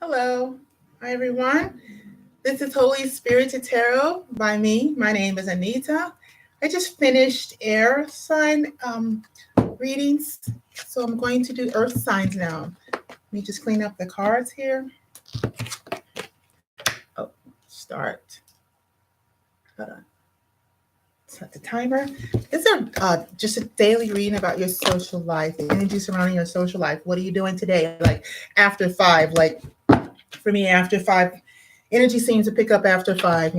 Hello. Hi, everyone. This is Holy Spirited Tarot by me. My name is Anita. I just finished air sign readings, so I'm going to do earth signs now. Let me just clean up the cards here. Oh, start. Hold on. Set the timer. This is just a daily reading about your social life, the energy surrounding your social life. What are you doing today? Like after 5, like for me, after 5, energy seems to pick up after 5.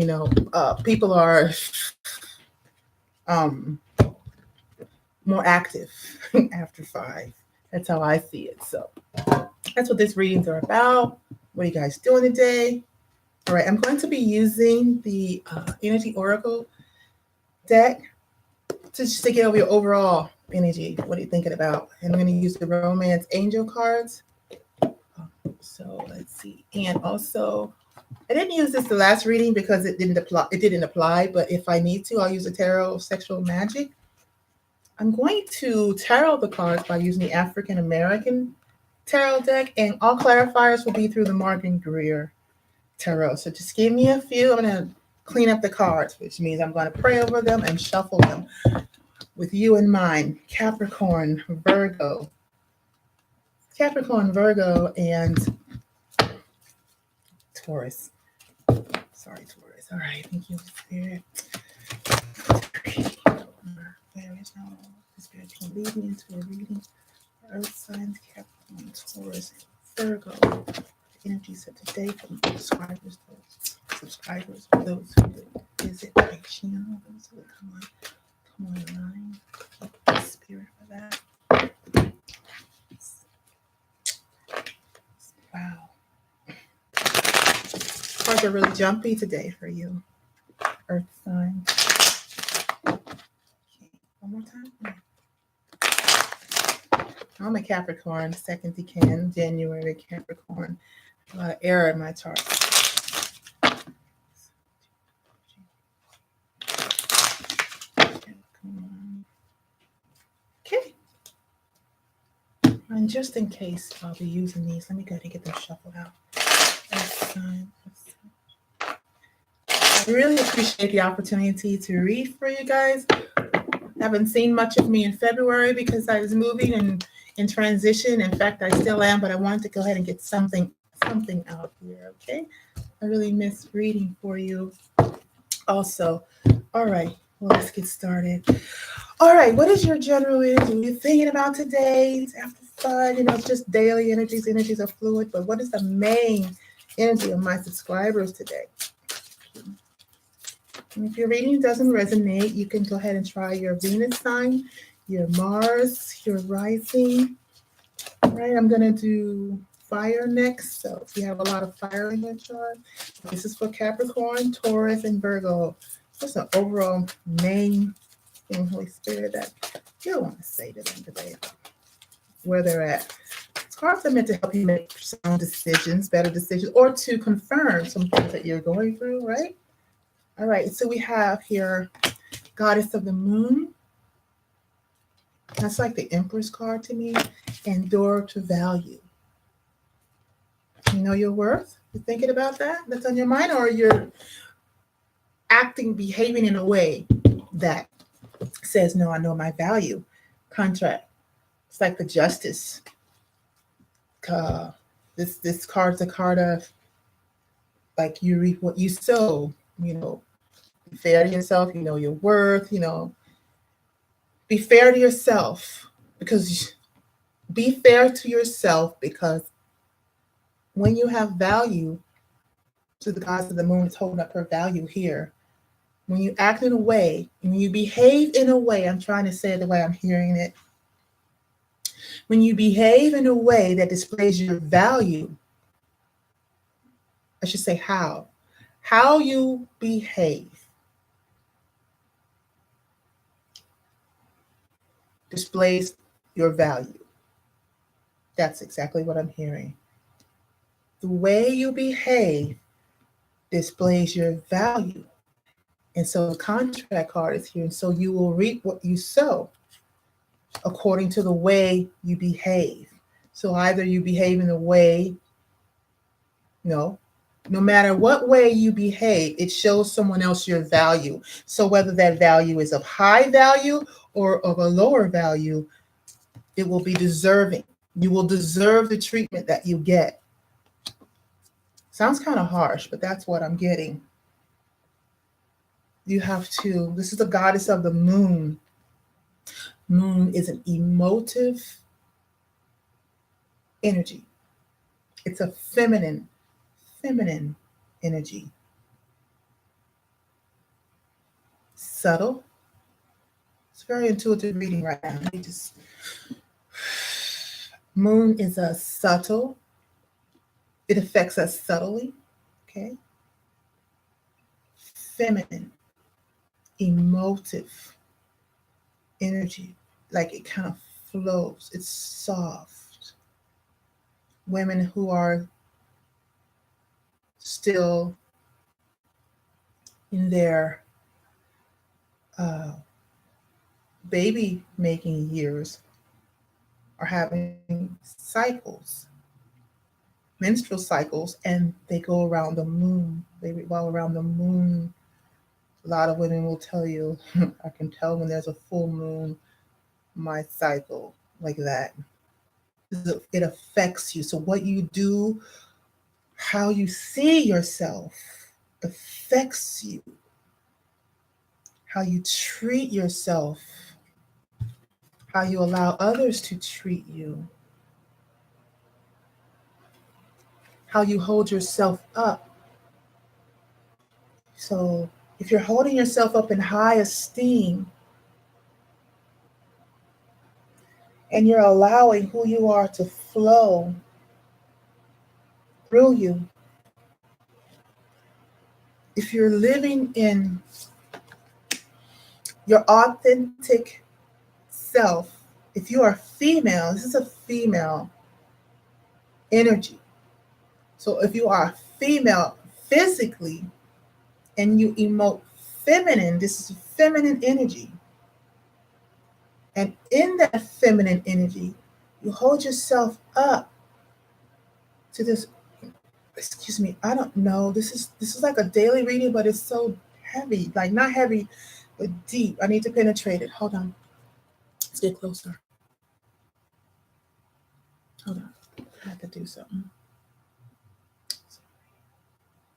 People are um, more active after 5. That's how I see it. So that's what these readings are about. What are you guys doing today? All right, I'm going to be using the Energy Oracle deck to get over your overall energy. What are you thinking about? And I'm going to use the Romance Angel cards. So let's see. And also, I didn't use this the last reading because it didn't apply. But if I need to, I'll use the Tarot of Sexual Magic. I'm going to tarot the cards by using the African American Tarot deck, and all clarifiers will be through the Martin Greer Tarot. So just give me a few. I'm going to clean up the cards, which means I'm going to pray over them and shuffle them with you in mind. Capricorn, Virgo, and Taurus. Sorry, Taurus. All right, thank you, Spirit. There is no Spirit can lead me into a reading. Earth signs, Capricorn, Taurus, Virgo. The energies of today from subscribers, for those who visit my channel, those who come online. Thank you, Spirit, for that. Wow. Cards are really jumpy today for you. Earth sign. Okay, one more time. I'm a Capricorn, second decan, January Capricorn. A lot of air in my chart. Okay. And just in case I'll be using these, let me go ahead and get them shuffled out. I really appreciate the opportunity to read for you guys. I haven't seen much of me in February because I was moving and in transition. In fact, I still am, but I wanted to go ahead and get something out here, okay? I really miss reading for you also. All right, well, let's get started. All right, what is your general energy? What are you thinking about today? It's after 5, it's just daily energies. Energies are fluid, but what is the main energy of my subscribers today? And if your reading doesn't resonate, you can go ahead and try your Venus sign, your Mars, your rising. All right, I'm going to do fire next. So if you have a lot of fire in your chart, this is for Capricorn, Taurus, and Virgo. What's the overall main thing, Holy Spirit, that you want to say to them today about where they're at? These cards are meant to help you make sound decisions, better decisions, or to confirm some things that you're going through, right? All right, so we have here Goddess of the Moon. That's like the Empress card to me. And Door to Value. You know your worth? You're thinking about that? That's on your mind? Or you're behaving in a way that says, no, I know my value. Contract. It's like the Justice. This card's a card of, like, you reap what you sow. Be fair to yourself, your worth, be fair to yourself, because when you have value, to the Goddess of the Moon is holding up her value here. When you act in a way, when you behave in a way, I'm trying to say it the way I'm hearing it. When you behave in a way that displays your value, I should say how you behave displays your value. That's exactly what I'm hearing. The way you behave displays your value. And so the contract card is here. And so you will reap what you sow according to the way you behave. So either you behave in a way No. No matter what way you behave, it shows someone else your value. So whether that value is of high value or of a lower value, it will be deserving. You will deserve the treatment that you get. Sounds kind of harsh, but that's what I'm getting. You have to, this is the goddess of the moon. Moon is an emotive energy. It's a feminine energy. Subtle. It's a very intuitive reading right now. Moon is a subtle. It affects us subtly. Okay. Feminine, emotive energy. Like it kind of flows. It's soft. Women who are still in their baby making years are having cycles, menstrual cycles, and they go around the moon. They revolve around the moon. A lot of women will tell you, I can tell when there's a full moon, my cycle, like that. It affects you. So what you do, how you see yourself affects you. How you treat yourself, how you allow others to treat you, how you hold yourself up. So if you're holding yourself up in high esteem and you're allowing who you are to flow through you, if you're living in your authentic self, if you are female, this is a female energy. So if you are female physically and you emote feminine, this is feminine energy. And in that feminine energy, you hold yourself up to this, excuse me, I don't know. This is like a daily reading, but it's so heavy, like not heavy, but deep. I need to penetrate it. Hold on. Let's get closer. Hold on. I have to do something.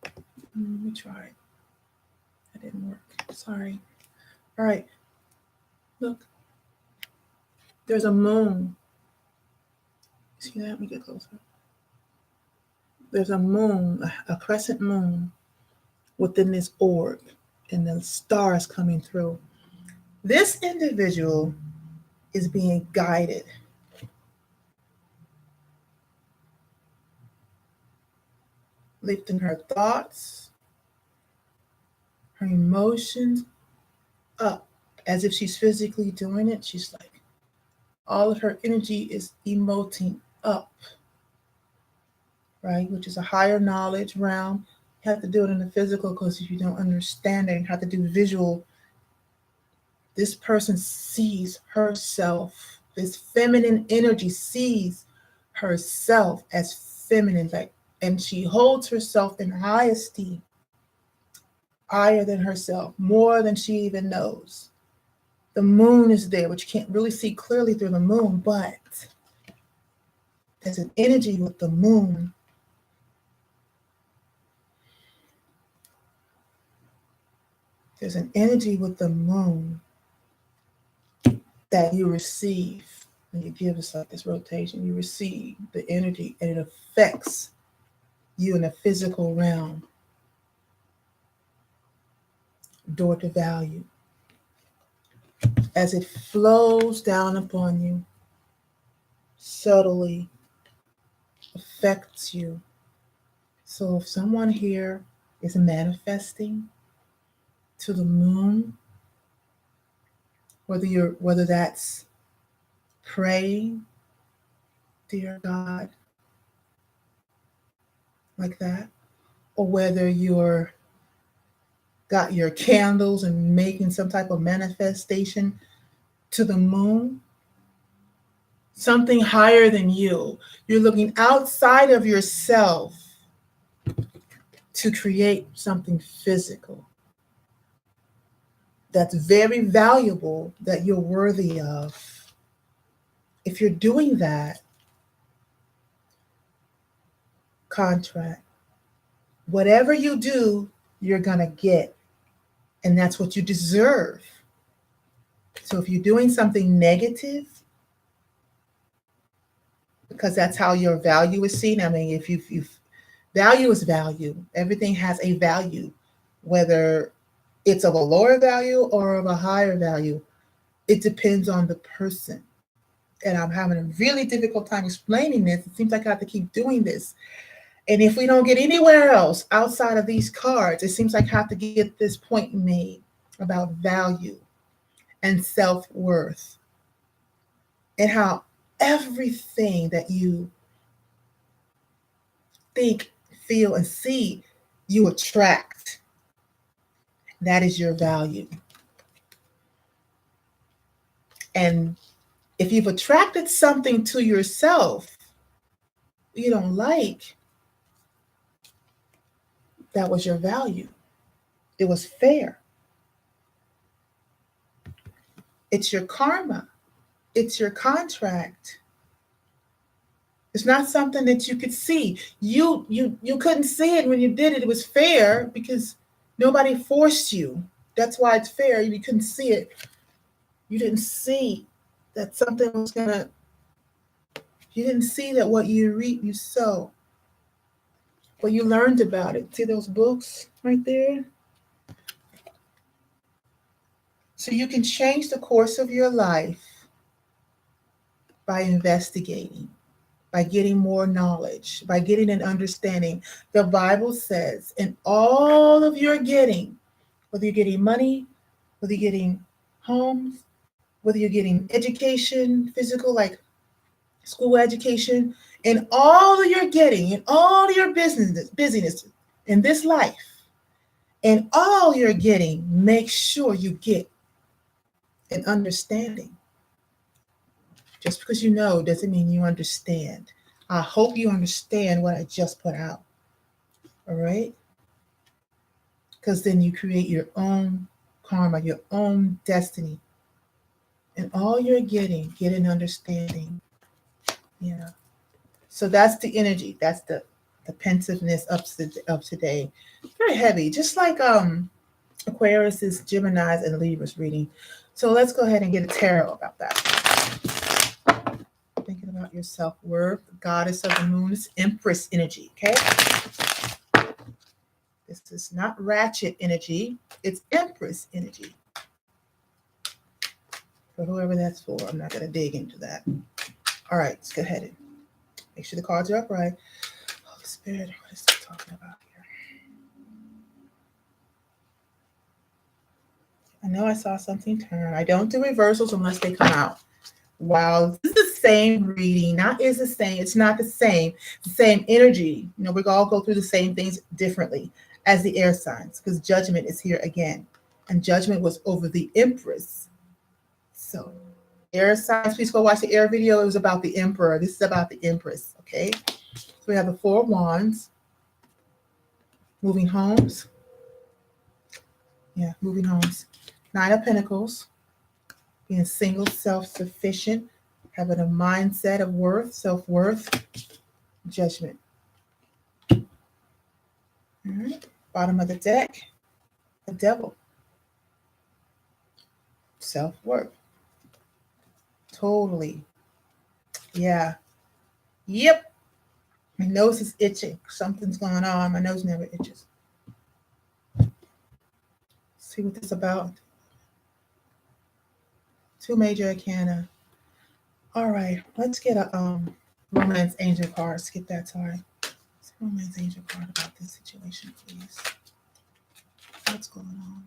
Let me try it. That didn't work. Sorry. All right. Look. There's a moon. See that? Let me get closer. There's a moon, a crescent moon within this orb, and the stars coming through. This individual is being guided. Lifting her thoughts, her emotions up as if she's physically doing it. She's like, all of her energy is emoting up, right? Which is a higher knowledge realm. You have to do it in the physical because if you don't understand it, you have to do visual. This person sees herself. This feminine energy sees herself as feminine, like, and she holds herself in high esteem, higher than herself, more than she even knows. The moon is there, which you can't really see clearly through the moon, but there's an energy with the moon. There's an energy with the moon that you receive when you give us like this rotation. You receive the energy and it affects you in the physical realm. Door to value. As it flows down upon you, subtly affects you. So if someone here is manifesting to the moon, whether that's praying, dear God, like that, or whether you're got your candles and making some type of manifestation to the moon, something higher than you. You're looking outside of yourself to create something physical that's very valuable, that you're worthy of. If you're doing that, contract, whatever you do, you're going to get. And that's what you deserve. So if you're doing something negative, because that's how your value is seen. I mean, if you value is value. Everything has a value, whether it's of a lower value or of a higher value. It depends on the person. And I'm having a really difficult time explaining this. It seems like I have to keep doing this. And if we don't get anywhere else outside of these cards, it seems like I have to get this point made about value and self-worth, and how everything that you think, feel, and see, you attract. That is your value. And if you've attracted something to yourself you don't like, that was your value. It was fair. It's your karma. It's your contract. It's not something that you could see. You couldn't see it when you did it. It was fair because nobody forced you. That's why it's fair. You couldn't see it. You didn't see that something was gonna. You didn't see that what you reap, you sow. But you learned about it. See those books right there? So you can change the course of your life by investigating, by getting more knowledge, by getting an understanding. The Bible says, in all of your getting, whether you're getting money, whether you're getting homes, whether you're getting education, physical, like school education, in all of your getting, in all your busyness in this life, in all you're getting, make sure you get an understanding. Just because you know doesn't mean you understand. I hope you understand what I just put out. All right? Because then you create your own karma, your own destiny. And all you're getting, get an understanding. Yeah. So that's the energy. That's the pensiveness of today. Very heavy, just like Aquarius is Gemini's and Libra's reading. So let's go ahead and get a tarot about that. Thinking about your self-worth, goddess of the moon, is Empress energy, okay? This is not ratchet energy, it's Empress energy. For whoever that's for, I'm not going to dig into that. All right, let's go ahead and make sure the cards are upright. Holy Spirit, what is it talking about here? I know I saw something turn. I don't do reversals unless they come out. Wow, this is the same reading. Not is the same. It's not the same. The same energy. You know, we all go through the same things differently as the air signs, because judgment is here again. And judgment was over the Empress. So air signs, please go watch the air video. It was about the Emperor. This is about the Empress, okay? So we have the Four of Wands. Moving homes. Yeah, moving homes. Nine of Pentacles. Being single, self-sufficient. Having a mindset of worth, self-worth. Judgment. All right. Bottom of the deck. The Devil. Self-worth. Totally. Yeah. Yep. My nose is itching. Something's going on. My nose never itches. See what this is about. Two major arcana. All right. Let's get a romance angel card. Skip that. Sorry. Let's get a romance angel card about this situation, please. What's going on?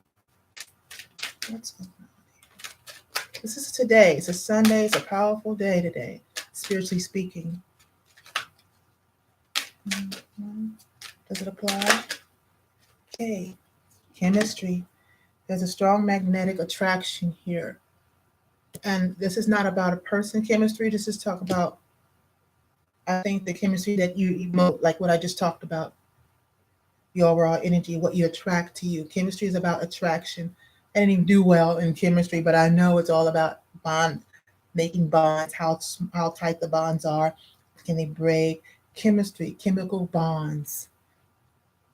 What's going on? This is today. It's a Sunday. It's a powerful day today, spiritually speaking. Does it apply? Okay. Chemistry. There's a strong magnetic attraction here. And this is not about a person chemistry. This is talk about, I think, the chemistry that you emote, like what I just talked about. your overall energy, what you attract to you. Chemistry is about attraction. I didn't even do well in chemistry, but I know it's all about making bonds, how tight the bonds are, can they break? Chemistry, chemical bonds,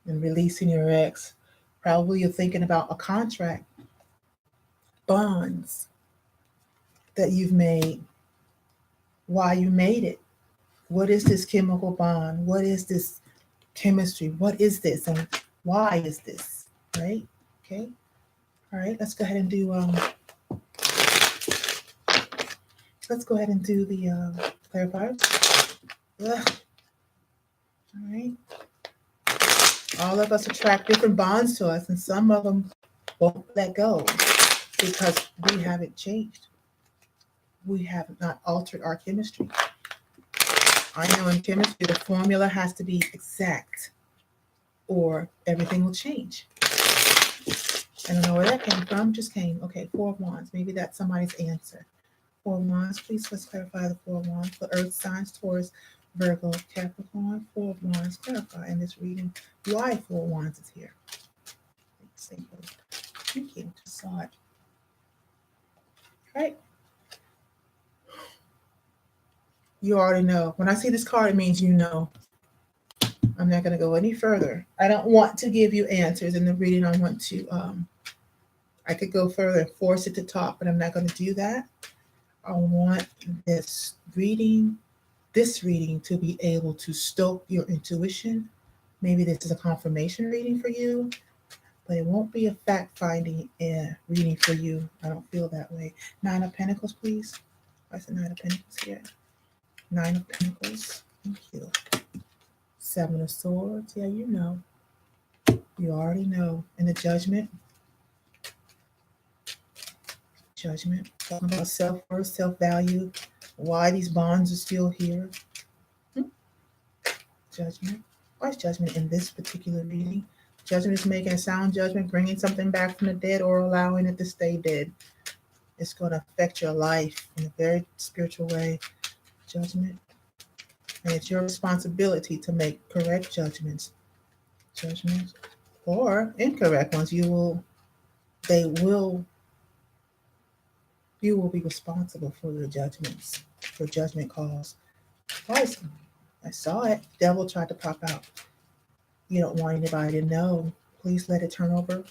and releasing your ex. Probably you're thinking about a contract, bonds that you've made, why you made it. What is this chemical bond? What is this chemistry? What is this? And why is this? Right? Okay. All right. Let's go ahead and do the clarifiers. Ugh. All right. All of us attract different bonds to us, and some of them won't let go because we haven't changed. We have not altered our chemistry. I know in chemistry the formula has to be exact or everything will change. I don't know where that came from, just came. Okay, Four of Wands. Maybe that's somebody's answer. Four of Wands, please let's clarify the Four of Wands for Earth signs, Taurus, Virgo, Capricorn. Four of Wands, clarify in this reading why Four of Wands is here. Thank you, just saw it. Right? You already know. When I see this card, it means you know. I'm not going to go any further. I don't want to give you answers in the reading. I want to, I could go further and force it to talk, but I'm not going to do that. I want this reading to be able to stoke your intuition. Maybe this is a confirmation reading for you, but it won't be a fact-finding reading for you. I don't feel that way. Nine of Pentacles, please. Why is the Nine of Pentacles here? Nine of Pentacles. Thank you. Seven of Swords. Yeah, you know. You already know. And the Judgment. Judgment. Talking about self-worth, self-value. Why these bonds are still here. Judgment. Why is Judgment in this particular reading? Judgment is making a sound judgment, bringing something back from the dead or allowing it to stay dead. It's going to affect your life in a very spiritual way. Judgment. And it's your responsibility to make correct judgments. Judgments. Or incorrect ones. You will be responsible for your judgments, for judgment calls. Twice. I saw it. Devil tried to pop out. You don't want anybody to know. Please let it turn over,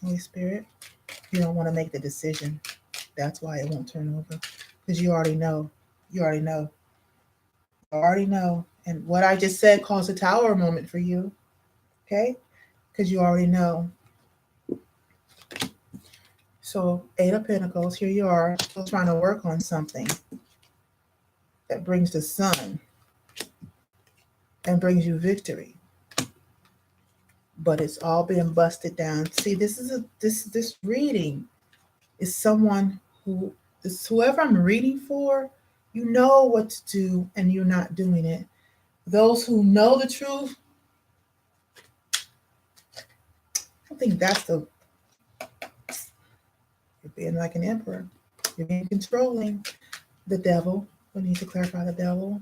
Holy Spirit. You don't want to make the decision. That's why it won't turn over. Because you already know. You already know. You already know. And what I just said caused a tower moment for you. Okay? Because you already know. So, Eight of Pentacles, here you are, still trying to work on something that brings the sun and brings you victory. But it's all being busted down. See, this reading is someone whoever I'm reading for, you know what to do and you're not doing it. Those who know the truth, I think that's you're being like an emperor. You're being controlling. The devil. We need to clarify the devil.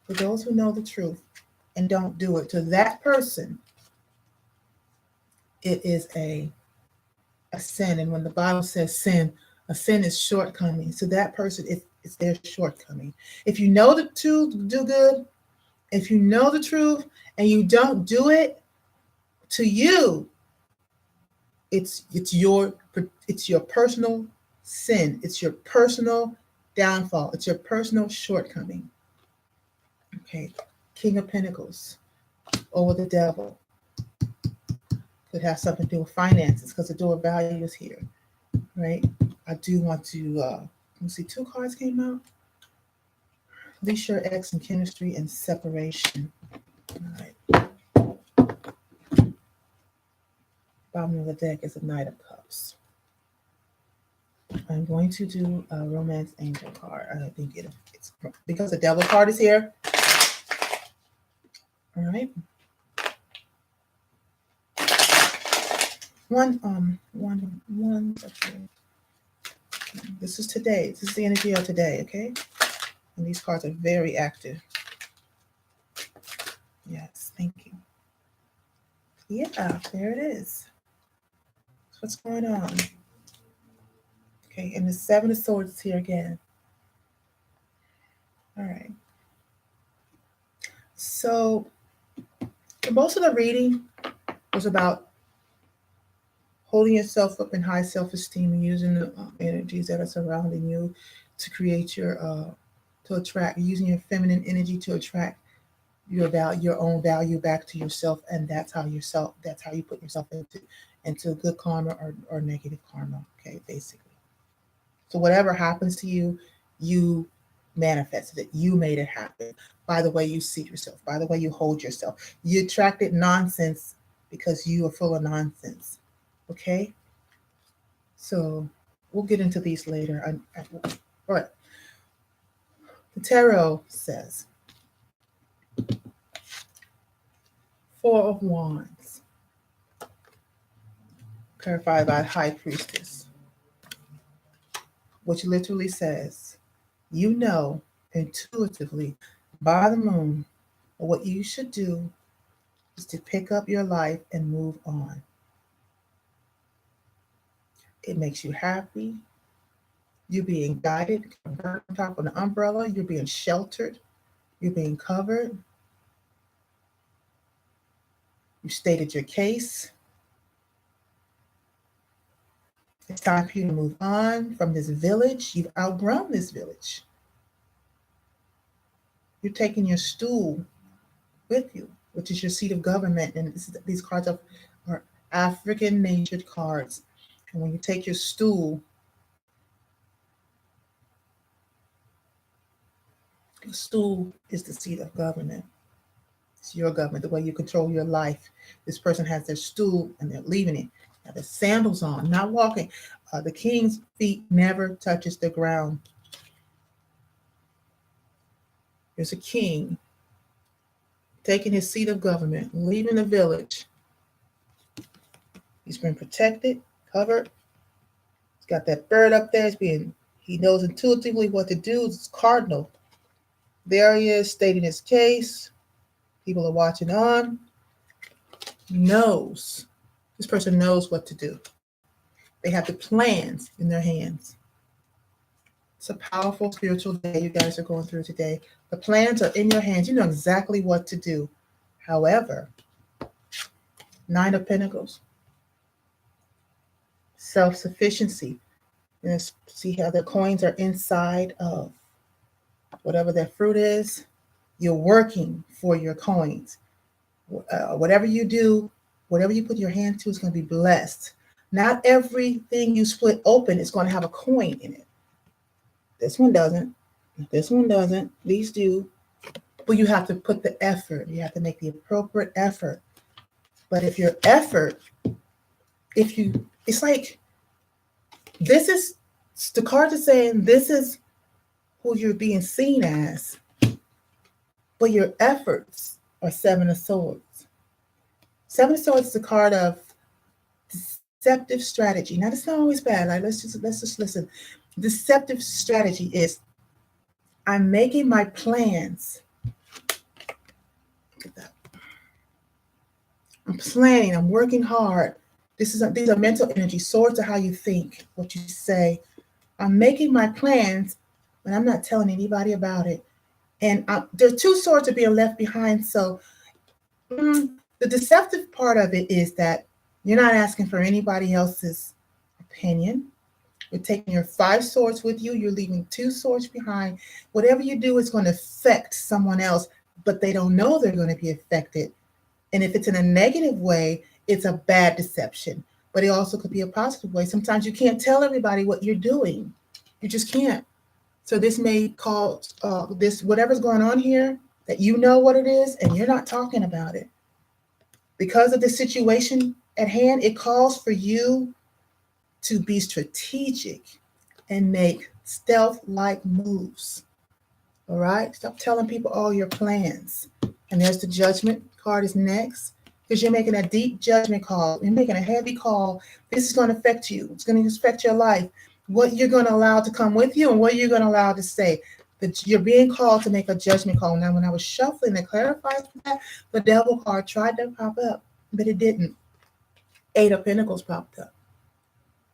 For those who know the truth and don't do it, to that person, it is a sin. And when the Bible says sin, a sin is shortcoming. So that person, it's their shortcoming. If you know the truth, do good. If you know the truth and you don't do it, to you, it's your personal sin. It's your personal downfall. It's your personal shortcoming. Okay, King of Pentacles over the devil. Could have something to do with finances because the door of value is here, right? I do want to, let me see, two cards came out. Release your ex in chemistry and separation. All right. Bottom of the deck is a Knight of Cups. I'm going to do a Romance Angel card. I don't think it's because the Devil card is here. All right. One. Okay. This is today. This is the energy of today. Okay. And these cards are very active. Yeah, there it is. What's going on? Okay, and the Seven of Swords is here again. All right. So most of the reading was about holding yourself up in high self-esteem and using the energies that are surrounding you to create your, to attract, using your feminine energy to attract your own value back to yourself, and that's how you put yourself into good karma or negative karma. Okay, basically. So whatever happens to you, you manifested it. You made it happen by the way you see yourself, by the way you hold yourself. You attracted nonsense because you are full of nonsense. Okay? So we'll get into these later. All right. The tarot says Four of Wands, clarified by High Priestess, which literally says, you know intuitively by the moon what you should do is to pick up your life and move on. It makes you happy. You're being guided on top of an umbrella. You're being sheltered. You're being covered. You stated your case. It's time for you to move on from this village. You've outgrown this village. You're taking your stool with you, which is your seat of government. And these cards are African natured cards. And when you take your stool, the stool is the seat of government. It's your government, the way you control your life. This person has their stool and they're leaving it. Have their sandals on, not walking. The king's feet never touches the ground. There's a king taking his seat of government, leaving the village. He's been protected, covered. He's got that bird up there. He knows intuitively what to do. It's cardinal. There he is, stating his case. People are watching on. This person knows what to do. They have the plans in their hands. It's a powerful spiritual day you guys are going through today. The plans are in your hands. You know exactly what to do. However, Nine of Pentacles, self-sufficiency. See how the coins are inside of whatever that fruit is. You're working for your coins. Whatever you do, whatever you put your hand to is going to be blessed. Not everything you split open is going to have a coin in it. This one doesn't. This one doesn't. These do. But you have to put the effort. You have to make the appropriate effort. But if your effort, it's like, this is, the cards are saying this is who you're being seen as. But your efforts are Seven of Swords. Seven of Swords is a card of deceptive strategy. Now, that's not always bad. Like, let's just listen. Deceptive strategy is, I'm making my plans. Look at that. I'm planning. I'm working hard. These are mental energy. Swords are how you think, what you say. I'm making my plans, but I'm not telling anybody about it. And there's two swords are being left behind. So the deceptive part of it is that you're not asking for anybody else's opinion. You're taking your 5 swords with you. You're leaving 2 swords behind. Whatever you do is going to affect someone else, but they don't know they're going to be affected. And if it's in a negative way, it's a bad deception. But it also could be a positive way. Sometimes you can't tell everybody what you're doing. You just can't. So this may cause whatever's going on here, that you know what it is, and you're not talking about it. Because of the situation at hand, it calls for you to be strategic and make stealth-like moves. All right? Stop telling people all your plans. And there's the Judgment card is next, because you're making a deep judgment call. You're making a heavy call. This is going to affect you. It's going to affect your life. What you're going to allow to come with you and what you're going to allow to say. That you're being called to make a judgment call. Now, when I was shuffling to clarify that, the Devil card tried to pop up. but it didn't. 8 of Pentacles popped up.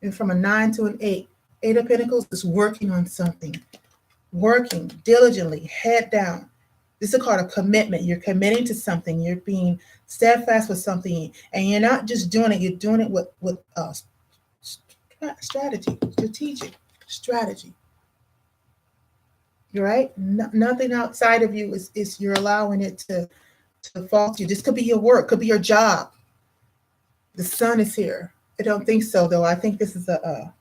And from a 9 to an 8, 8 of Pentacles is working on something. Working diligently, head down. This is a card of commitment. You're committing to something. You're being steadfast with something. And you're not just doing it. You're doing it with strategic strategy. You're right? Nothing outside of you is you're allowing it to fall to you. This could be your work. Could be your job. The sun is here. I don't think so, though. I think this is a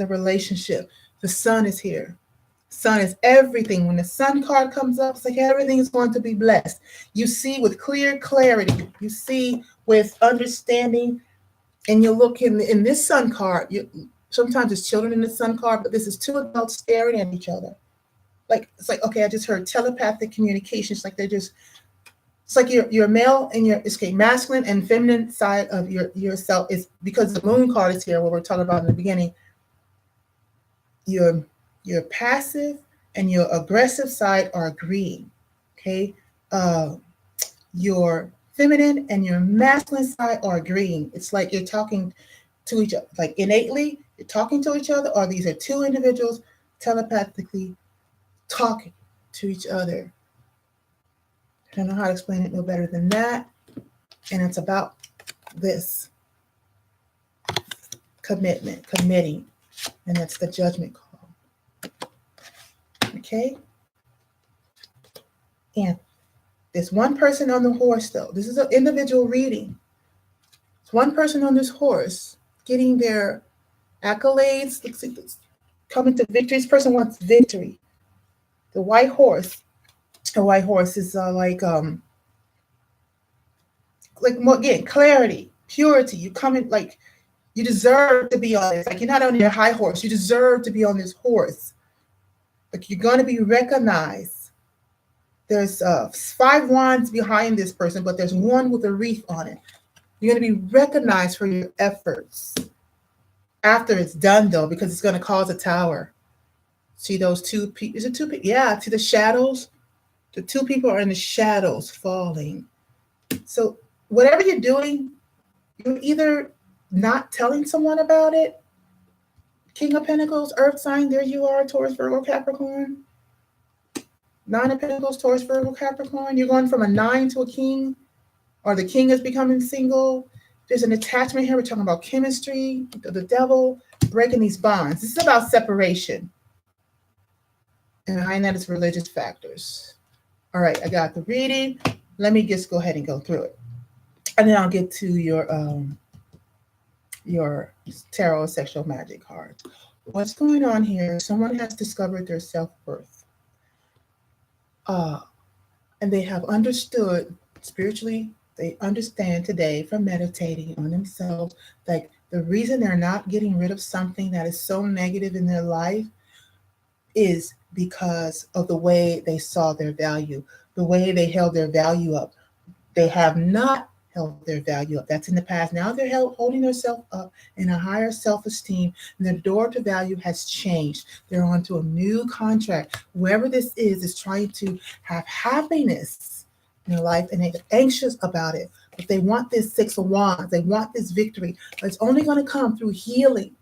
relationship. The sun is here. Sun is everything. When the sun card comes up, it's like everything is going to be blessed. You see with clear clarity. You see with understanding. And you look in this sun card. Sometimes it's children in the sun card, but this is 2 adults staring at each other. It's like, okay, I just heard telepathic communication. It's like it's like your male and your masculine and feminine side of yourself is, because the moon card is here, what we're talking about in the beginning. Your passive and your aggressive side are agreeing. Okay. Your feminine and your masculine side are agreeing. It's like you're talking to each other, like innately, you're talking to each other, or these are 2 individuals telepathically talking to each other. I don't know how to explain it no better than that. And it's about this commitment, committing. And that's the Judgment call. Okay? And there's one person on the horse, though. This is an individual reading. It's one person on this horse getting their accolades, coming to victory. This person wants victory. The white horse. A white horse is more, again, clarity, purity. You come in like you deserve to be on this. Like you're not on your high horse. You deserve to be on this horse. Like you're going to be recognized. There's 5 wands behind this person, but there's one with a wreath on it. You're going to be recognized for your efforts after it's done, though, because it's going to cause a tower. See those 2 people? Is it 2 people? Yeah, see the shadows? The 2 people are in the shadows falling. So whatever you're doing, you're either not telling someone about it. King of Pentacles, Earth sign, there you are, Taurus, Virgo, Capricorn. 9 of Pentacles, Taurus, Virgo, Capricorn. You're going from a 9 to a king, or the king is becoming single. There's an attachment here. We're talking about chemistry, the devil, breaking these bonds. This is about separation. And behind that is religious factors. All right, I got the reading. Let me just go ahead and go through it. And then I'll get to your tarot sexual magic cards. What's going on here? Someone has discovered their self-worth. And they have understood spiritually, they understand today from meditating on themselves, like the reason they're not getting rid of something that is so negative in their life is because of the way they saw their value, the way they held their value up. They have not held their value up. That's in the past. Now they're holding themselves up in a higher self-esteem, and their door to value has changed. They're onto a new contract. Whoever this is trying to have happiness in their life, and they're anxious about it. But they want this 6 of Wands. They want this victory. But it's only going to come through healing.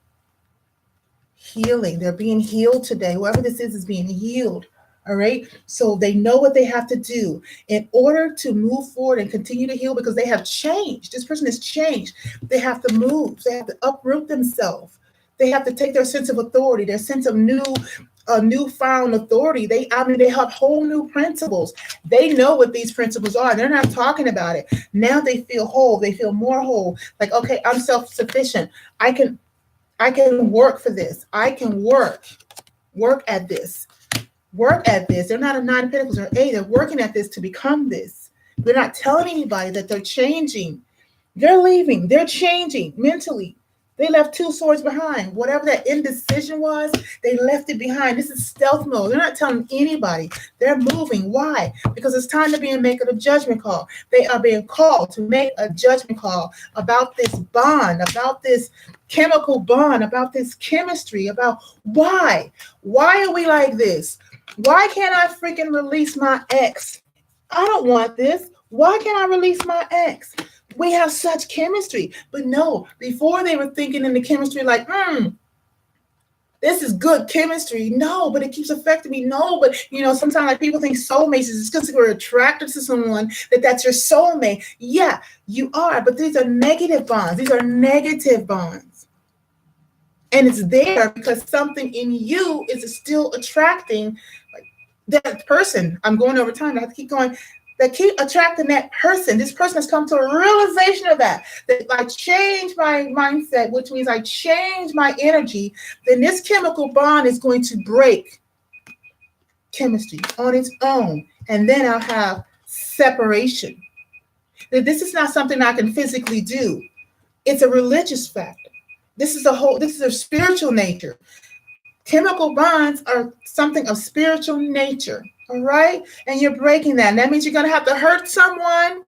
Healing. They're being healed today. Whoever this is being healed. All right. So they know what they have to do in order to move forward and continue to heal, because they have changed. This person has changed. They have to move. They have to uproot themselves. They have to take their sense of authority, their sense of newfound authority. They have whole new principles. They know what these principles are. They're not talking about it. Now they feel whole. They feel more whole. Like, okay, I'm self-sufficient. I can work for this. I can work at this. Work at this. They're not a 9 of Pentacles or 8. They're working at this to become this. They're not telling anybody that they're changing. They're leaving. They're changing mentally. They left 2 swords behind. Whatever that indecision was, they left it behind. This is stealth mode. They're not telling anybody. They're moving. Why? Because it's time to make a judgment call. They are being called to make a judgment call about this bond, about this chemical bond, about this chemistry, about why. Why are we like this? Why can't I freaking release my ex? I don't want this. Why can't I release my ex? We have such chemistry. But no, before they were thinking in the chemistry like, this is good chemistry. No, but it keeps affecting me. No, but sometimes like people think soulmates is just because we're attracted to someone that's your soulmate. Yeah, you are, but these are negative bonds. These are negative bonds. And it's there because something in you is still attracting that person. I'm going over time. I have to keep going. That keep attracting that person. This person has come to a realization of that I change my mindset, which means I change my energy. Then this chemical bond is going to break chemistry on its own. And then I'll have separation. This is not something I can physically do. It's a religious factor. This is a spiritual nature. Chemical bonds are something of spiritual nature, all right? And you're breaking that. And that means you're going to have to hurt someone.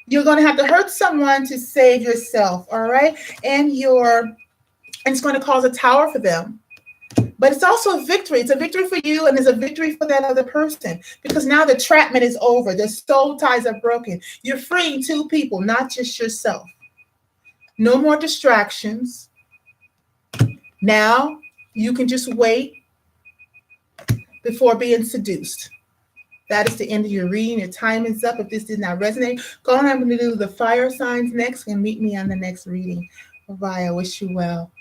You're going to have to hurt someone to save yourself, all right? And it's going to cause a tower for them. But it's also a victory. It's a victory for you, and it's a victory for that other person, because now the entrapment is over. The soul ties are broken. You're freeing two people, not just yourself. No more distractions. Now you can just wait before being seduced. That is the end of your reading. Your time is up. If this did not resonate, go on. I'm going to do the fire signs next and meet me on the next reading. Bye-bye. I wish you well.